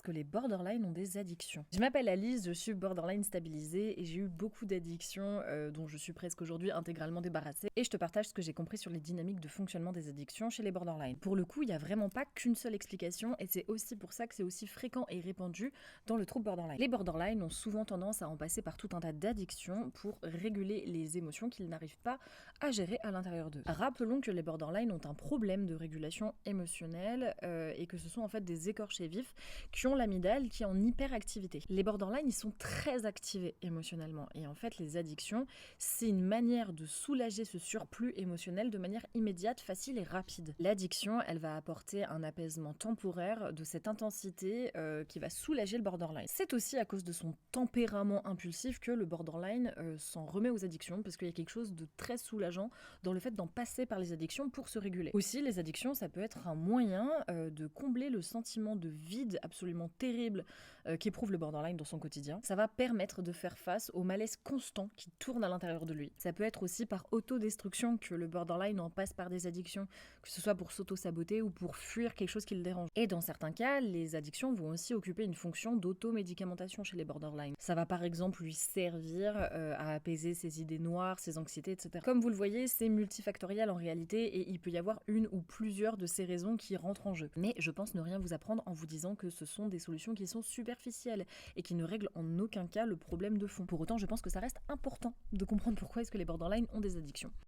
que les borderline ont des addictions? Je m'appelle Alice, je suis borderline stabilisée et j'ai eu beaucoup d'addictions dont je suis presque aujourd'hui intégralement débarrassée. Et je te partage ce que j'ai compris sur les dynamiques de fonctionnement des addictions chez les borderline. Pour le coup, il n'y a vraiment pas qu'une seule explication et c'est aussi pour ça que c'est aussi fréquent et répandu dans le trouble borderline. Les borderline ont souvent tendance à en passer par tout un tas d'addictions pour réguler les émotions qu'ils n'arrivent pas à gérer à l'intérieur d'eux. Rappelons que les borderline ont un problème de régulation émotionnelle et que ce sont en fait des écorchés vifs qui ont l'amygdale qui est en hyperactivité. Les borderline, ils sont très activés émotionnellement et en fait les addictions, c'est une manière de soulager ce surplus émotionnel de manière immédiate, facile et rapide. L'addiction, elle va apporter un apaisement temporaire de cette intensité qui va soulager le borderline. C'est aussi à cause de son tempérament impulsif que le borderline s'en remet aux addictions parce qu'il y a quelque chose de très soulageant dans le fait d'en passer par les addictions pour se réguler. Aussi, les addictions, ça peut être un moyen de combler le sentiment de vide absolument terrible qu'éprouve le borderline dans son quotidien. Ça va permettre de faire face au malaise constant qui tourne à l'intérieur de lui. Ça peut être aussi par autodestruction que le borderline en passe par des addictions, que ce soit pour s'auto-saboter ou pour fuir quelque chose qui le dérange. Et dans certains cas, les addictions vont aussi occuper une fonction d'automédicamentation chez les borderline. Ça va par exemple lui servir à apaiser ses idées noires, ses anxiétés, etc. Comme vous le voyez, c'est multifactoriel en réalité et il peut y avoir une ou plusieurs de ces raisons qui rentrent en jeu. Mais je pense ne rien vous apprendre en vous disant que ce sont des solutions qui sont superficielles et qui ne règlent en aucun cas le problème de fond. Pour autant, je pense que ça reste important de comprendre pourquoi est-ce que les borderline ont des addictions.